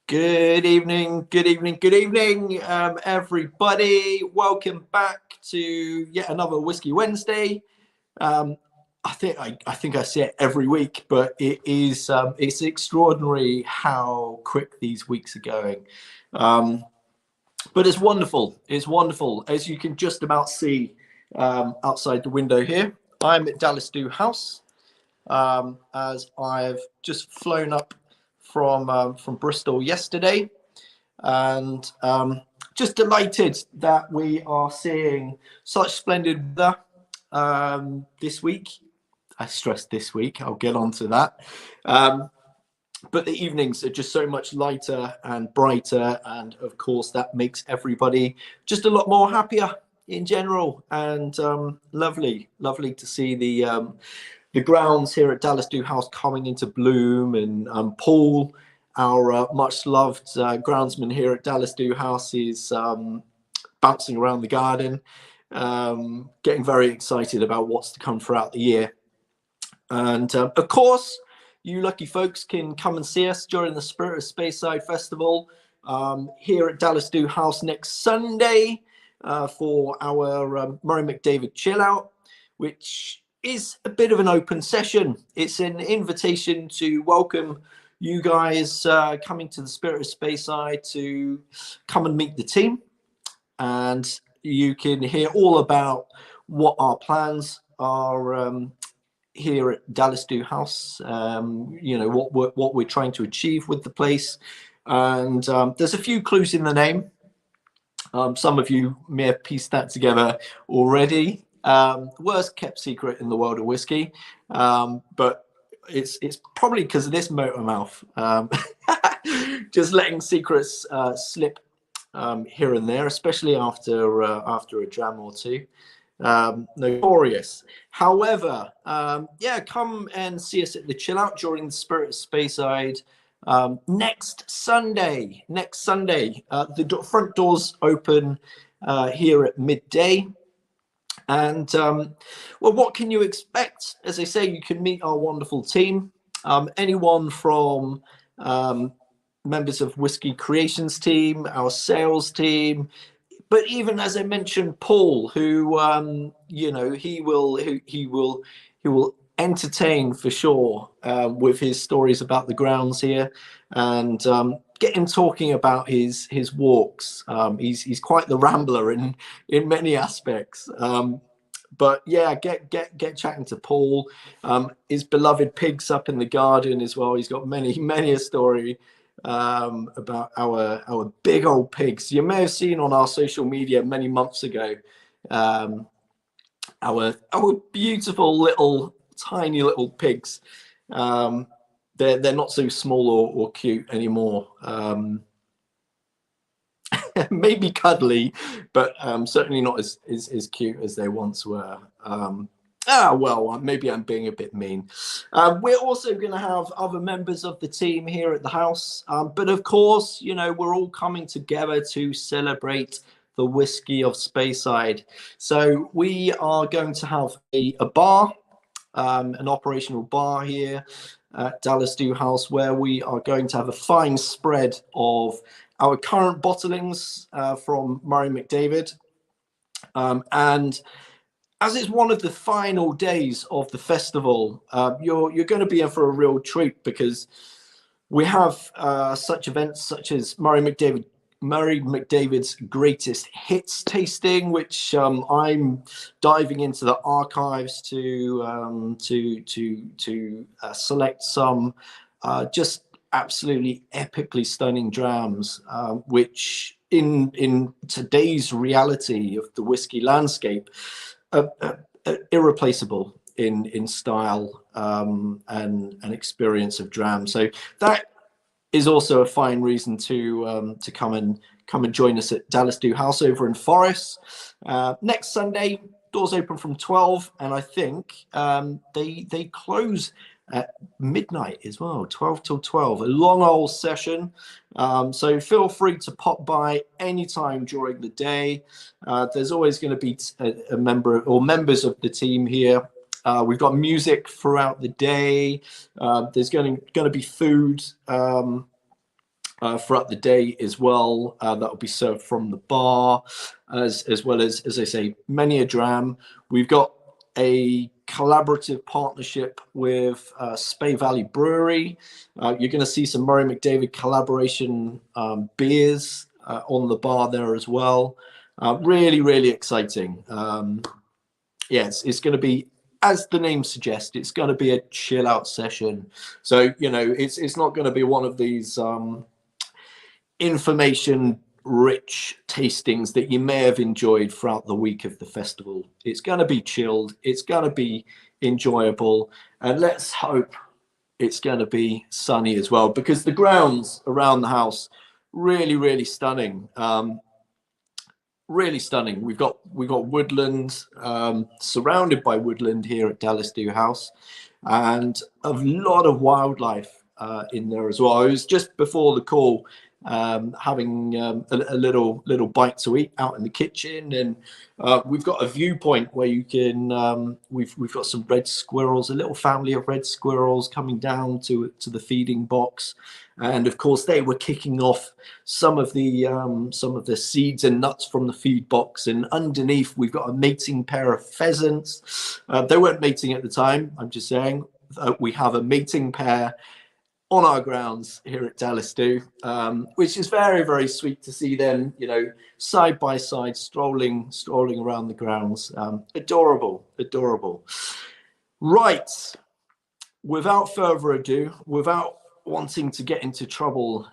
Good evening, good evening, good evening, everybody. Welcome back to yet another Whisky Wednesday. I think I say it every week, but it's extraordinary how quick these weeks are going. But it's wonderful. It's wonderful, as you can just about see outside the window here. I'm at Dallas Dhu House, as I've just flown up from Bristol yesterday, and just delighted that we are seeing such splendid weather this week. I stress this week. I'll get on to that. But the evenings are just so much lighter and brighter, and of course that makes everybody just a lot more happier in general. And lovely to see the grounds here at Dallas Dhu House coming into bloom, and Paul, our much loved groundsman here at Dallas Dhu House, is bouncing around the garden, getting very excited about what's to come throughout the year. And of course, you lucky folks can come and see us during the Spirit of Speyside Festival here at Dallas Dhu House next Sunday for our Murray McDavid chill out, which is a bit of an open session. It's an invitation to welcome you guys coming to the Spirit of Speyside to come and meet the team, and you can hear all about what our plans are here at Dallas Dhu House. You know, what we're trying to achieve with the place, and there's a few clues in the name. Some of you may have pieced that together already. Worst kept secret in the world of whiskey, but it's probably because of this motor mouth, just letting secrets slip here and there, especially after a dram or two. Notorious. However, yeah, come and see us at the chill out during the Spirit of Speyside next Sunday. The front doors open here at midday. And well, what can you expect? As I say, you can meet our wonderful team. Anyone from members of Whisky Creations team, our sales team, but even, as I mentioned, Paul, who you know, he will entertain for sure with his stories about the grounds here, and get him talking about his walks. He's quite the rambler in many aspects. But yeah, get chatting to Paul. His beloved pigs up in the garden as well. He's got many a story about our big old pigs. You may have seen on our social media many months ago our beautiful little tiny little pigs. They're not so small or cute anymore. Maybe cuddly, but certainly not as cute as they once were. Well, maybe I'm being a bit mean. We're also going to have other members of the team here at the house, but of course, you know, we're all coming together to celebrate the Whisky of Speyside. So we are going to have a bar, an operational bar here at Dallas Dhu House, where we are going to have a fine spread of our current bottlings from Murray McDavid, and as it's one of the final days of the festival, you're going to be in for a real treat, because we have such events such as Murray McDavid's greatest hits tasting, which I'm diving into the archives to select some just absolutely epically stunning drams, which in today's reality of the whiskey landscape, irreplaceable in style and experience of dram. So that is also a fine reason to come and join us at Dallas Dhu House over in Forest next Sunday. Doors open from 12, and I think they close at midnight as well, 12 till 12, a long old session. So feel free to pop by anytime during the day. There's always going to be a member or members of the team here. We've got music throughout the day. There's going to be food throughout the day as well. That will be served from the bar, as well as I say, many a dram. We've got a collaborative partnership with Spey Valley Brewery. You're going to see some Murray McDavid collaboration beers on the bar there as well. Really, really exciting. Yes, it's going to be, as the name suggests, it's going to be a chill out session. So, you know, it's not going to be one of these information rich tastings that you may have enjoyed throughout the week of the festival. It's going to be chilled, it's going to be enjoyable, and let's hope it's going to be sunny as well, because the grounds around the house really, really stunning. Really stunning. We've got woodland, surrounded by woodland here at Dallas Dhu House, and a lot of wildlife in there as well. I was just before the call having a little bite to eat out in the kitchen, and we've got a viewpoint where you can we've got some red squirrels, a little family of red squirrels coming down to the feeding box, and of course they were kicking off some of the seeds and nuts from the feed box, and underneath we've got a mating pair of pheasants. They weren't mating at the time, I'm just saying. We have a mating pair on our grounds here at Dallas Dhu, which is very, very sweet to see them, you know, side by side, strolling around the grounds. Adorable, adorable. Right, without further ado, without wanting to get into trouble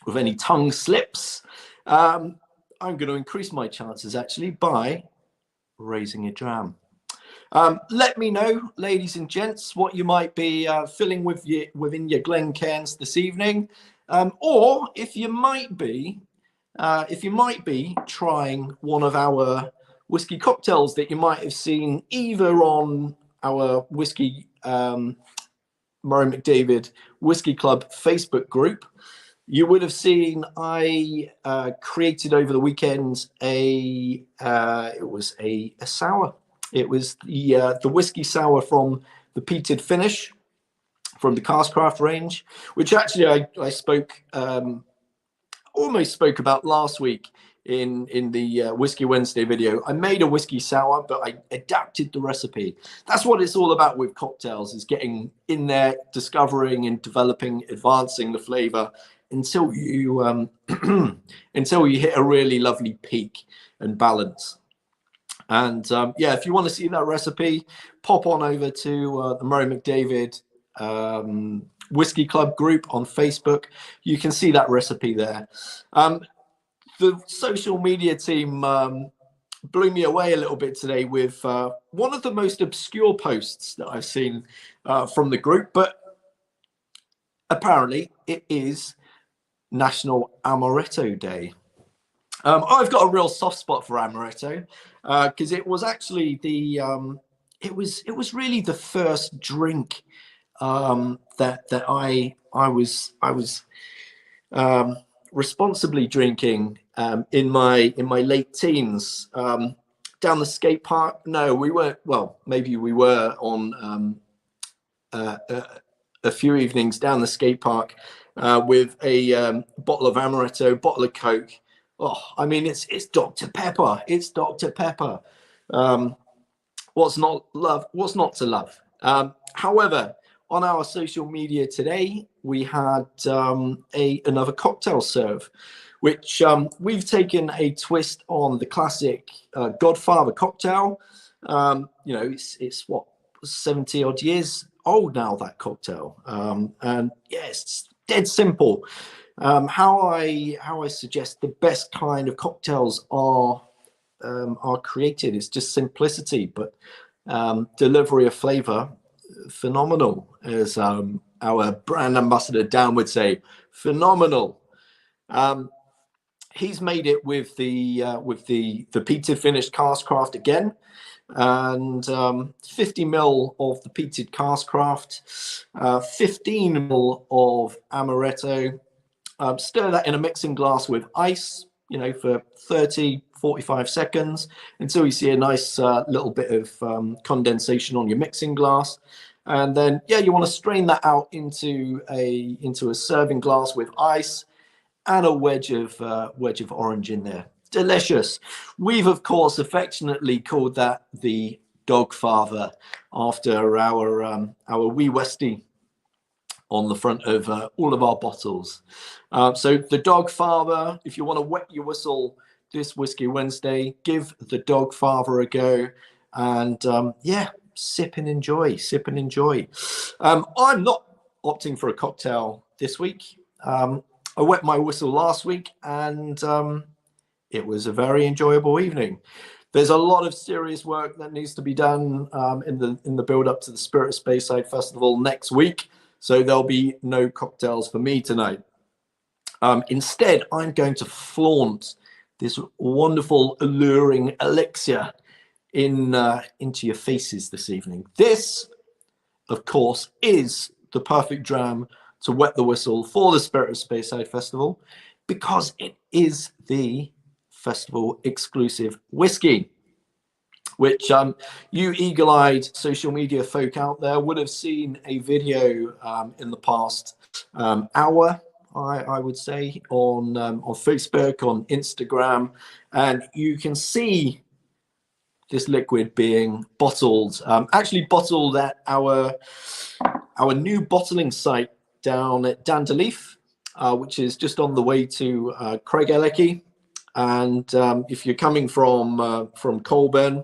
with any tongue slips, I'm going to increase my chances actually by raising a dram. Let me know, ladies and gents, what you might be filling within your Glencairns this evening, or if you might be trying one of our whiskey cocktails that you might have seen either on our whiskey Murray McDavid Whiskey Club Facebook group. You would have seen I created over the weekend it was a sour. It was the whiskey sour from the peated finish from the Caskcraft range, which actually I almost spoke about last week in the Whisky Wednesday video. I made a whiskey sour, but I adapted the recipe. That's what it's all about with cocktails, is getting in there, discovering and developing, advancing the flavor until you until you hit a really lovely peak and balance. And yeah, if you want to see that recipe, pop on over to the Murray McDavid Whiskey Club group on Facebook. You can see that recipe there. The social media team blew me away a little bit today with one of the most obscure posts that I've seen from the group, but apparently it is National Amaretto Day. I've got a real soft spot for amaretto because it was actually it was really the first drink that I was responsibly drinking in my late teens down the skate park. No, we weren't. Well, maybe we were on a few evenings down the skate park with a bottle of amaretto, bottle of Coke. Oh, I mean, it's Dr. Pepper. It's Dr. Pepper. What's not to love? However, on our social media today, we had another cocktail serve, which we've taken a twist on the classic Godfather cocktail. You know, it's what, 70 odd years old now, that cocktail. And yeah, it's dead simple. How I suggest the best kind of cocktails are created is just simplicity, but delivery of flavor phenomenal, as our brand ambassador Dan would say, phenomenal. He's made it with the peated finished Caskcraft again, and 50 ml of the peated Caskcraft, 15 ml of amaretto. Stir that in a mixing glass with ice, you know, for 30-45 seconds until you see a nice little bit of condensation on your mixing glass. And then, yeah, you want to strain that out into a serving glass with ice and a wedge of orange in there. Delicious. We've, of course, affectionately called that the Dog Father after our wee Westie on the front of all of our bottles. So the Dog Father, if you want to wet your whistle this Whisky Wednesday, give the Dog Father a go. And yeah, sip and enjoy, sip and enjoy. I'm not opting for a cocktail this week. I wet my whistle last week, and it was a very enjoyable evening. There's a lot of serious work that needs to be done in the build up to the Spirit of Speyside Festival next week, so there'll be no cocktails for me tonight. Instead, I'm going to flaunt this wonderful, alluring elixir into your faces this evening. This, of course, is the perfect dram to wet the whistle for the Spirit of Speyside Festival, because it is the festival exclusive whiskey, which you eagle-eyed social media folk out there would have seen a video in the past hour, I would say, on Facebook, on Instagram, and you can see this liquid being bottled, actually bottled at our new bottling site down at Dandelief, which is just on the way to Craigellachie. And if you're coming from Colburn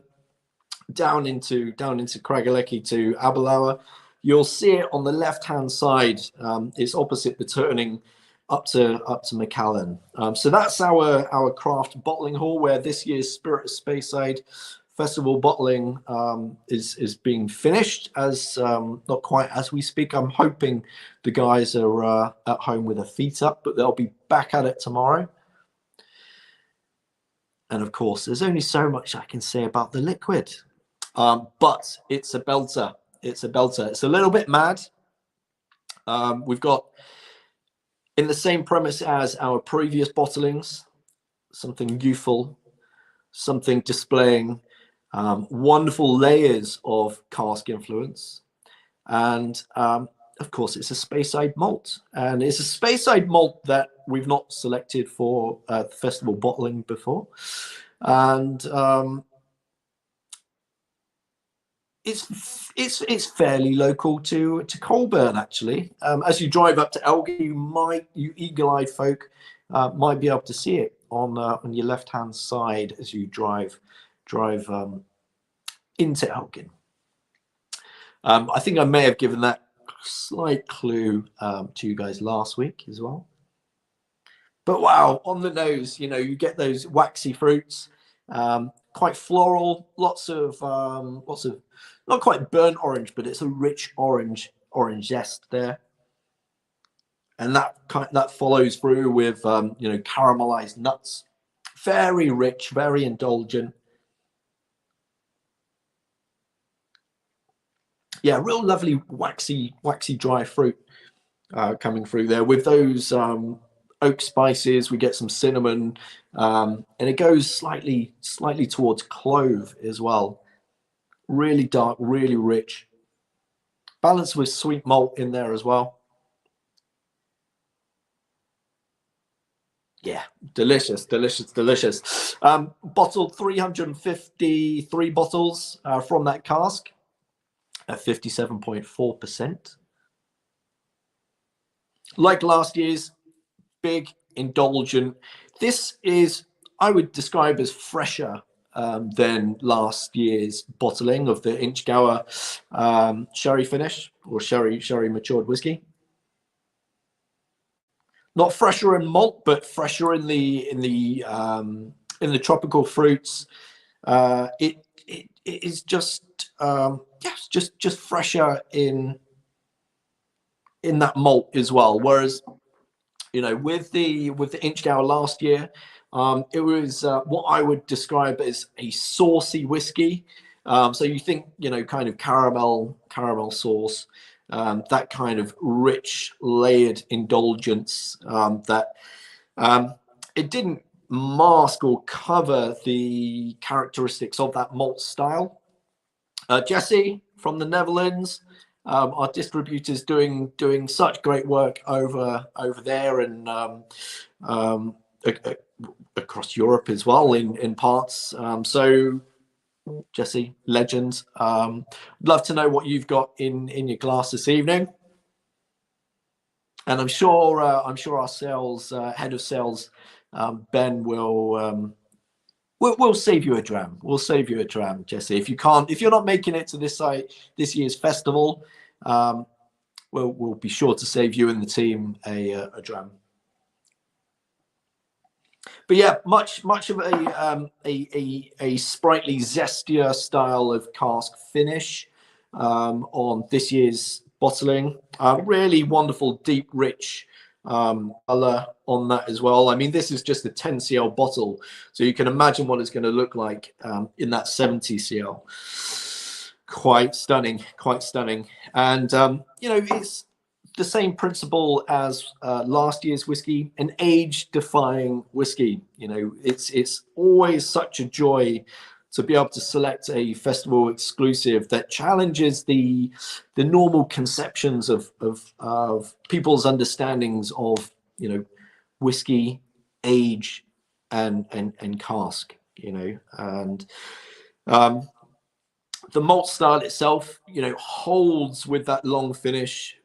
down into Craigellachie to Aberlour, you'll see it on the left-hand side. It's opposite the turning up to McAllen. So that's our craft bottling hall, where this year's Spirit of Speyside Festival bottling is being finished, as not quite as we speak. I'm hoping the guys are at home with their feet up, but they'll be back at it tomorrow. And of course, there's only so much I can say about the liquid, but it's a belter. It's a belter. It's a little bit mad. We've got, in the same premise as our previous bottlings, something youthful, something displaying wonderful layers of cask influence, and of course it's a Speyside malt, and it's a Speyside malt that we've not selected for festival bottling before, and it's fairly local to Colburn, actually. As you drive up to Elgin, you eagle-eyed folk might be able to see it on your left-hand side as you drive into Elgin. I think I may have given that slight clue to you guys last week as well. But wow, on the nose, you get those waxy fruits, quite floral, lots of not quite burnt orange, but it's a rich orange zest there, and that follows through with caramelized nuts, very rich, very indulgent. Yeah, real lovely waxy dry fruit coming through there with those oak spices. We get some cinnamon, and it goes slightly towards clove as well. Really dark, really rich, balanced with sweet malt in there as well. Yeah, delicious. Bottled 353 bottles from that cask at 57.4%. Like last year's, big, indulgent. This is, I would describe as fresher than last year's bottling of the Inchgower sherry finish, or sherry matured whiskey. Not fresher in malt, but fresher in the tropical fruits. It is just just fresher in that malt as well. Whereas, with the Inchgower last year, it was what I would describe as a saucy whiskey. So you think, kind of caramel sauce, that kind of rich, layered indulgence that it didn't mask or cover the characteristics of that malt style. Jesse from the Netherlands Our distributors doing such great work over there, and across Europe as well in parts. So Jesse, legend. Love to know what you've got in your glass this evening. And I'm sure our sales head of sales, Ben, will we'll save you a dram. We'll save you a dram, Jesse. If you're not making it to this year's festival, we'll be sure to save you and the team a dram. But yeah, much of a sprightly, zestier style of cask finish on this year's bottling. Really wonderful, deep, rich color on that as well. I mean, this is just a 10 cl bottle, so you can imagine what it's going to look like in that 70 cl. Quite stunning, quite stunning. And it's the same principle as last year's whiskey, an age-defying whiskey. It's always such a joy to be able to select a festival exclusive that challenges the normal conceptions of people's understandings of whiskey, age, and cask. And the malt style itself, holds with that long finish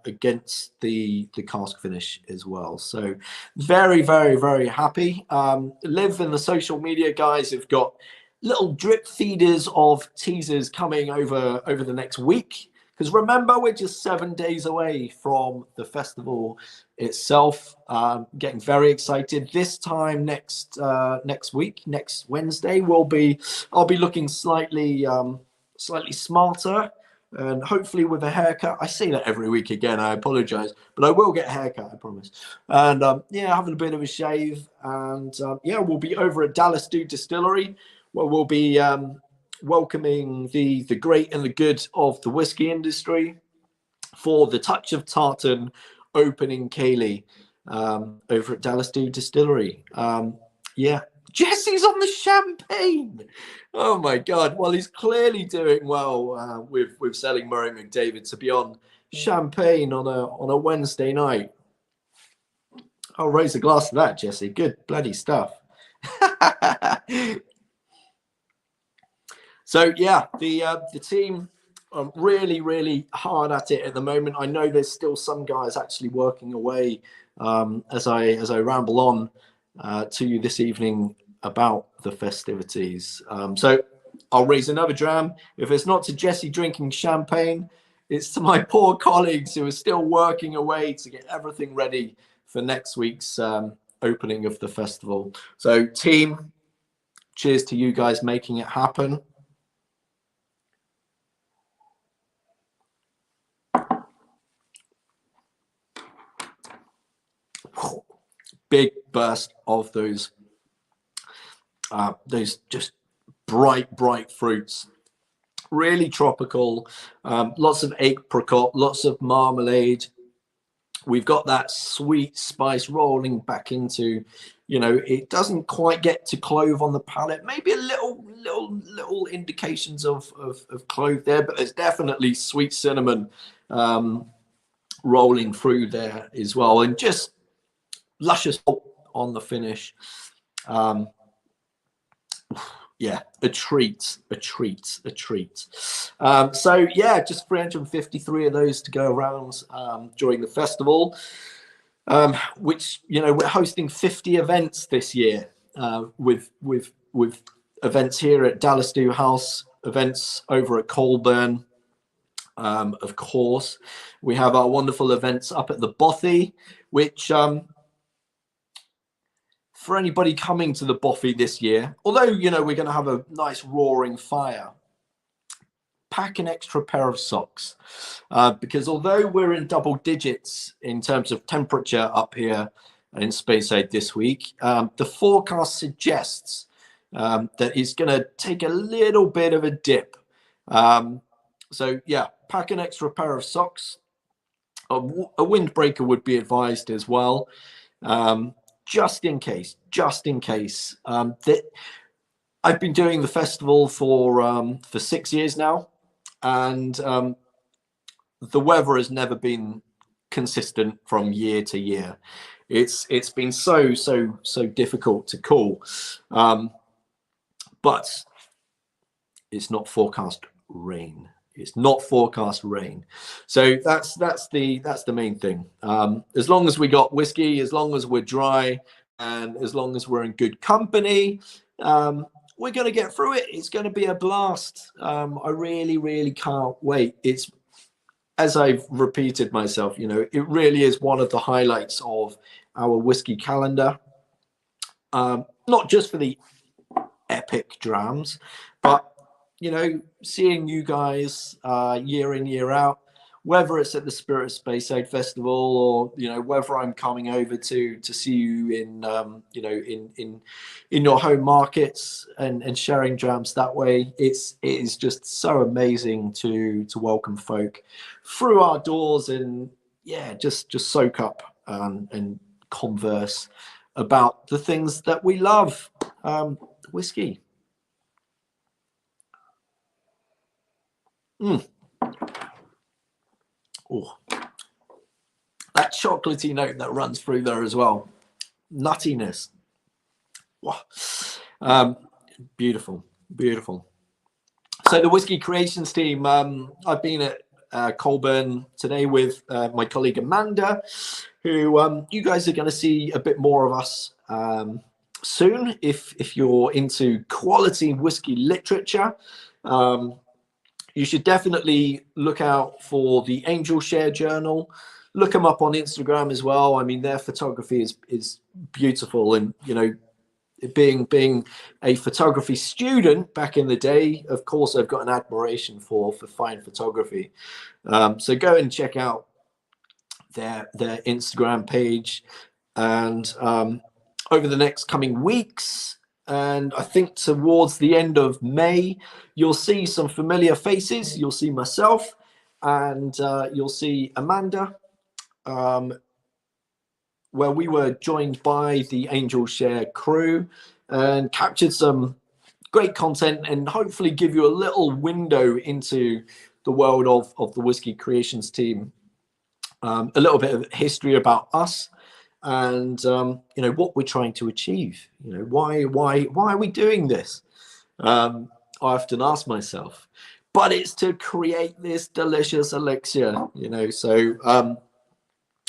against the cask finish as well. So very, very, very happy. Liv and the social media guys have got little drip feeders of teasers coming over the next week. Because remember, we're just 7 days away from the festival itself. Getting very excited. This time next week, next Wednesday, I'll be looking slightly smarter, and hopefully with a haircut. I say that every week again. I apologize, but I will get a haircut, I promise. And having a bit of a shave, and we'll be over at Dallas Dhu Distillery, where we'll be welcoming the great and the good of the whiskey industry for the Touch of Tartan opening ceilidh over at Dallas Dhu Distillery. Jesse's on the champagne. Oh my God. Well, he's clearly doing well with selling Murray McDavid to be on champagne on a Wednesday night. I'll raise a glass to that, Jesse. Good bloody stuff. So yeah, the team are really, really hard at it at the moment. I know there's still some guys actually working away as I ramble on to you this evening about the festivities. So I'll raise another dram. If it's not to Jesse drinking champagne, it's to my poor colleagues who are still working away to get everything ready for next week's opening of the festival. So team, cheers to you guys making it happen. Big burst of those just bright fruits, really tropical. Lots of apricot, lots of marmalade. We've got that sweet spice rolling back into, it doesn't quite get to clove on the palate. Maybe a little indications of clove there, but there's definitely sweet cinnamon rolling through there as well, and just luscious on the finish. A treat. So yeah, just 353 of those to go around during the festival, which we're hosting 50 events this year, with events here at Dallas Dhu House, events over at Colburn. Of course, we have our wonderful events up at the Bothy, which for anybody coming to the Bothy this year, although we're going to have a nice roaring fire, pack an extra pair of socks, because although we're in double digits in terms of temperature up here in Speyside this week, the forecast suggests that it's going to take a little bit of a dip. So yeah, pack an extra pair of socks. A windbreaker would be advised as well. Just in case. That I've been doing the festival for 6 years now, and the weather has never been consistent from year to year. It's been so difficult to cool, but it's not forecast rain. It's not forecast rain, so that's the main thing. As long as we got whiskey, as long as we're dry, and as long as we're in good company, we're going to get through it. It's going to be a blast. I really can't wait. It's, as I've repeated myself, you know, it really is one of the highlights of our whiskey calendar. Not just for the epic drams, but, you know, seeing you guys year in, year out, whether it's at the Spirit of Speyside Festival, or, you know, whether I'm coming over to see you in, you know, in your home markets and sharing drams that way. It is just so amazing to welcome folk through our doors and, yeah, just soak up and converse about the things that we love. Whiskey. Oh, that chocolatey note that runs through there as well. Nuttiness. Wow. Beautiful. So the Whisky Creations team, I've been at Colburn today with my colleague Amanda, who you guys are going to see a bit more of us soon if you're into quality whiskey literature. You should definitely look out for the Angel Share Journal. Look them up on Instagram as well. I mean, their photography is beautiful, and, you know, being a photography student back in the day, of course, I've got an admiration for fine photography. So go and check out their Instagram page, and over the next coming weeks, and I think towards the end of May, you'll see some familiar faces. You'll see myself, and you'll see Amanda, where we were joined by the Angel Share crew and captured some great content, and hopefully give you a little window into the world of the Whisky Creations team, a little bit of history about us, and you know, what we're trying to achieve. You know, why are we doing this? I often ask myself, but it's to create this delicious elixir, you know. So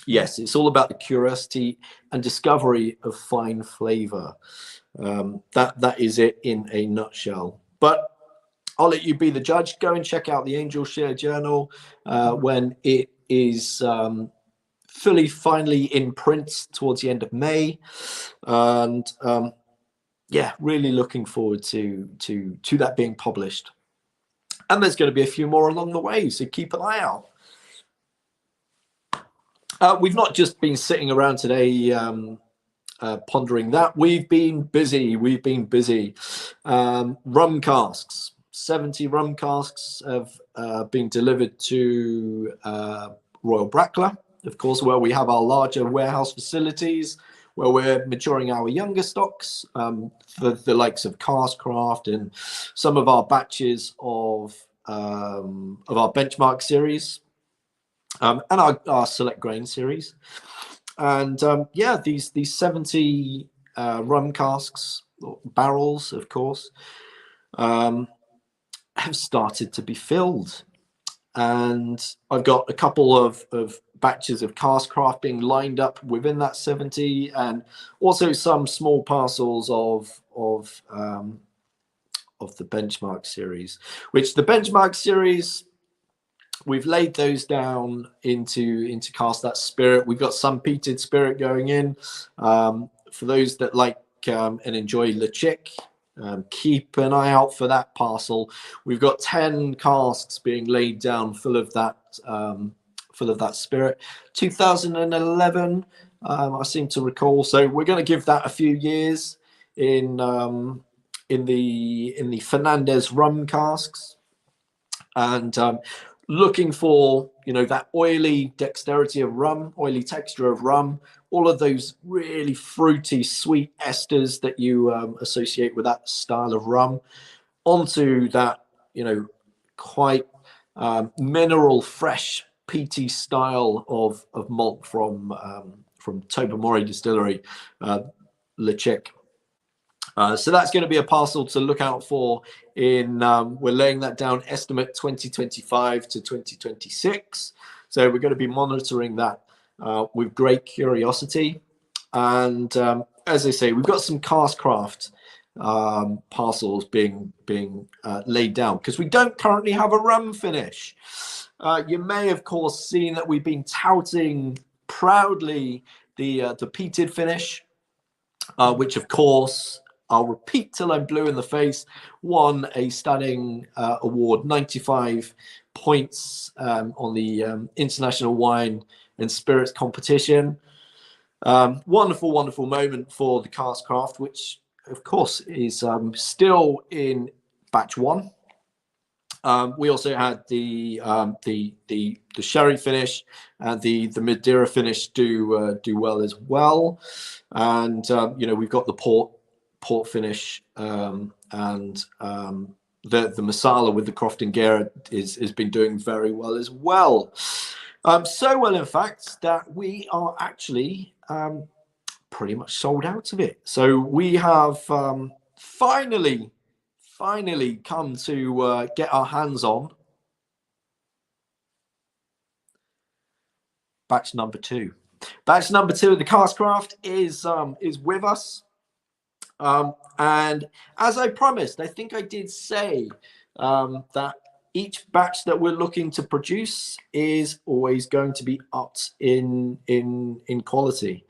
yes, it's all about the curiosity and discovery of fine flavor. That is it in a nutshell. But I'll let you be the judge. Go and check out the Angel Share Journal when it is finally in print towards the end of May, and yeah, really looking forward to that being published. And there's going to be a few more along the way, so keep an eye out. We've not just been sitting around today pondering that. We've been busy. Rum casks. 70 rum casks have been delivered to Royal Brackla, of course, where we have our larger warehouse facilities, where we're maturing our younger stocks for the likes of Caskcraft and some of our batches of our benchmark series, and our select grain series. And yeah, these 70 rum casks, barrels, of course, have started to be filled. And I've got a couple of batches of Caskcraft being lined up within that 70, and also some small parcels of the benchmark series, which the benchmark series, we've laid those down into cask that spirit. We've got some peated spirit going in. For those that like and enjoy Le Chick, keep an eye out for that parcel. We've got 10 casks being laid down full of that spirit. 2011, I seem to recall. So we're going to give that a few years in the Fernandez rum casks, and looking for, you know, that oily dexterity of rum, oily texture of rum, all of those really fruity, sweet esters that you associate with that style of rum, onto that, you know, quite mineral fresh peaty style of malt from Tobermory Distillery, Lechik. So that's going to be a parcel to look out for in, we're laying that down, estimate 2025 to 2026. So we're going to be monitoring that with great curiosity. And as I say, we've got some cask craft parcels being laid down because we don't currently have a rum finish. You may, of course, seen that we've been touting proudly the peated finish, which, of course, I'll repeat till I'm blue in the face, won a stunning award, 95 points on the International Wine and Spirits competition. Wonderful, wonderful moment for the cask craft, which, of course, is still in batch 1. We also had the sherry finish and the Madeira finish do well as well, and we've got the port finish, and the Masala with the Crofton Garrett has been doing very well as well. So well, in fact, that we are actually pretty much sold out of it. So we have finally come to get our hands on batch number 2. Batch number 2 of the cask craft is with us. And as I promised, I think I did say that each batch that we're looking to produce is always going to be upped in quality.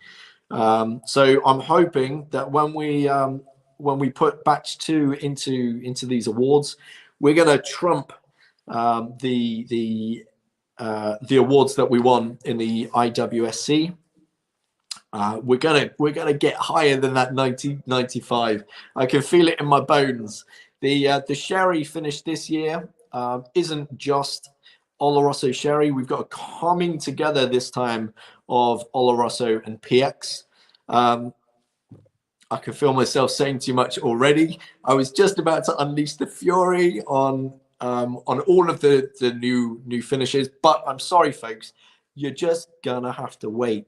So I'm hoping that when we put batch 2 into these awards, we're going to trump the awards that we won in the IWSC. We're gonna get higher than that 95. I can feel it in my bones. The sherry finish this year isn't just Oloroso sherry. We've got a coming together this time of Oloroso and PX. I can feel myself saying too much already. I was just about to unleash the fury on all of the new finishes, but I'm sorry, folks, you're just gonna have to wait.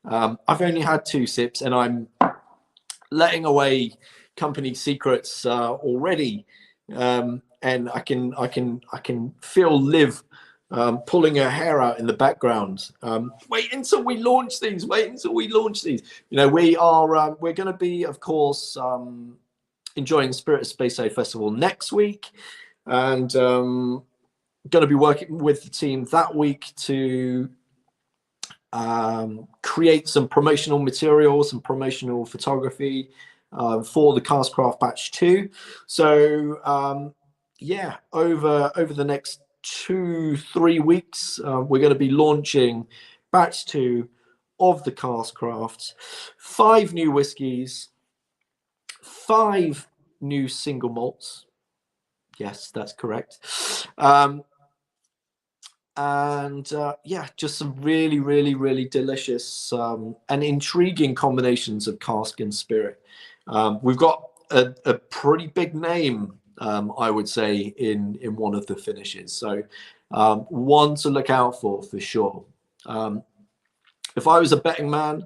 I've only had 2 sips, and I'm letting away company secrets already, and I can feel Liv pulling her hair out in the background. Wait until we launch these. Wait until we launch these. We're going to be, of course, enjoying the Spirit of Speyside Festival next week, and going to be working with the team that week to create some promotional materials and promotional photography for the cask craft batch 2. So yeah, over the next 2-3 weeks, we're going to be launching batch 2 of the cask crafts, 5 new whiskies, 5 new single malts. Yes, that's correct. And yeah, just some really delicious and intriguing combinations of cask and spirit. We've got a pretty big name, I would say, in one of the finishes, so one to look out for sure. If I was a betting man,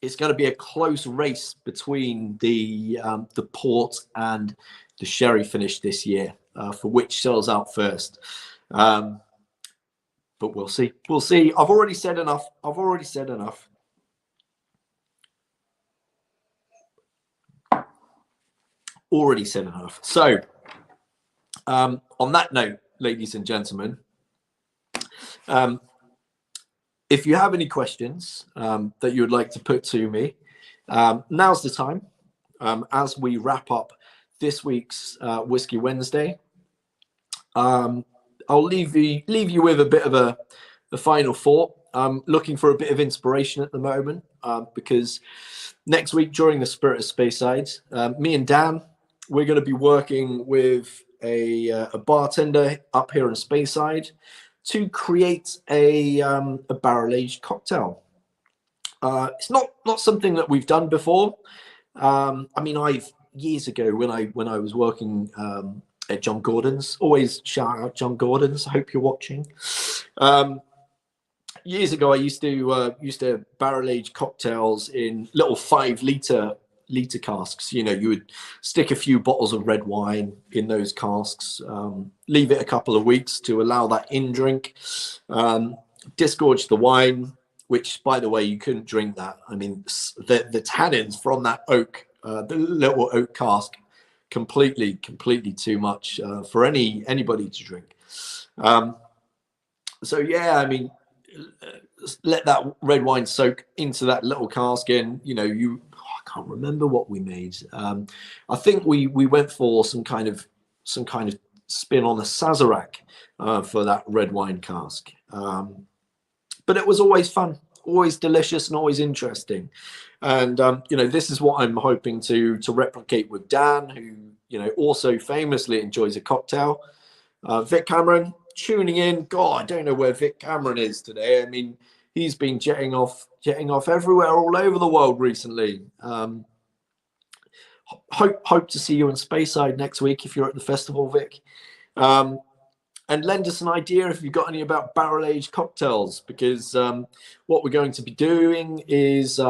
it's going to be a close race between the port and the sherry finish this year, for which sells out first. But we'll see. We'll see. I've already said enough. Already said enough. So, on that note, ladies and gentlemen, if you have any questions that you would like to put to me, now's the time. As we wrap up this week's Whisky Wednesday, I'll leave you with a bit of a final thought. I'm looking for a bit of inspiration at the moment, because next week during the Spirit of Speyside, me and Dan, we're going to be working with a bartender up here in Speyside to create a barrel-aged cocktail. It's not something that we've done before. I mean, years ago when I was working at John Gordon's. Always shout out John Gordon's. I hope you're watching. Years ago, I used to barrel age cocktails in little 5-liter casks. You know, you would stick a few bottles of red wine in those casks, leave it a couple of weeks to allow that in drink, disgorge the wine, which, by the way, you couldn't drink that. I mean, the tannins from that oak, the little oak cask, completely too much for anybody to drink. So yeah, I mean, let that red wine soak into that little cask, and you know, I can't remember what we made. I think we went for some kind of spin on the Sazerac for that red wine cask. But it was always fun, always delicious, and always interesting. And you know, this is what I'm hoping to replicate with Dan, who, you know, also famously enjoys a cocktail. Vic Cameron tuning in. God, I don't know where Vic Cameron is today. I mean, he's been jetting off everywhere, all over the world recently. Hope to see you in Speyside next week if you're at the festival, Vic. And lend us an idea if you've got any about barrel aged cocktails, because what we're going to be doing is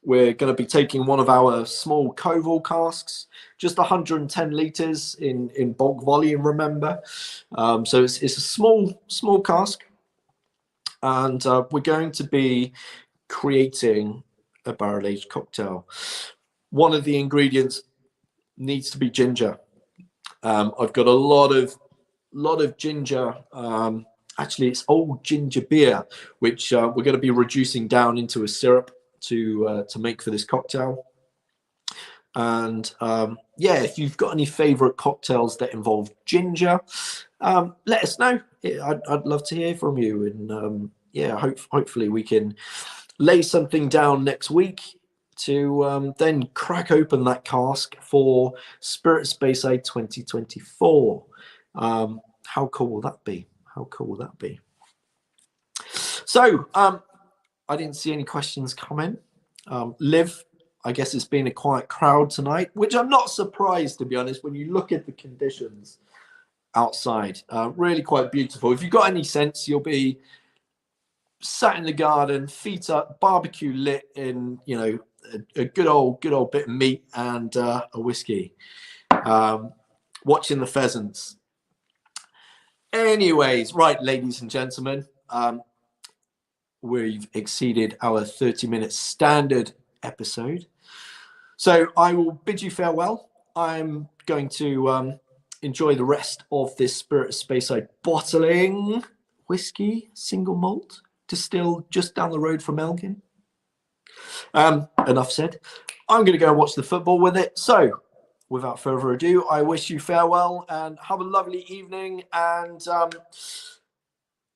we're going to be taking one of our small Koval casks, just 110 litres in bulk volume, remember. So it's a small cask, and we're going to be creating a barrel-aged cocktail. One of the ingredients needs to be ginger. I've got a lot of ginger. Actually, it's old ginger beer, which we're going to be reducing down into a syrup to make for this cocktail. And yeah, if you've got any favorite cocktails that involve ginger, let us know. I'd love to hear from you. And yeah, hopefully we can lay something down next week to then crack open that cask for Spirit of Speyside 2024. How cool will that be? How cool will that be? So I didn't see any questions come in. Liv, I guess it's been a quiet crowd tonight, which I'm not surprised, to be honest, when you look at the conditions outside. Really quite beautiful. If you've got any sense, you'll be sat in the garden, feet up, barbecue lit, in, you know, a good old bit of meat and a whiskey, watching the pheasants. Anyways, right, ladies and gentlemen, we've exceeded our 30-minute standard episode, so I will bid you farewell. I'm going to enjoy the rest of this Spirit of Speyside bottling whiskey, single malt, distilled just down the road from Elgin. Enough said. I'm going to go and watch the football with it. So without further ado, I wish you farewell and have a lovely evening, and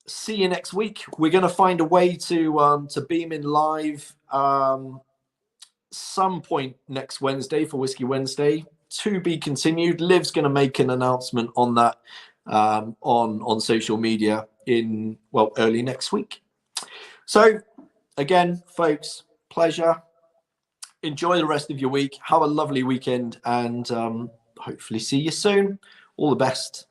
see you next week. We're going to find a way to beam in live some point next Wednesday for Whisky Wednesday, to be continued. Liv's going to make an announcement on that on social media in, well, early next week. So again, folks, pleasure. Enjoy the rest of your week. Have a lovely weekend, and hopefully see you soon. All the best.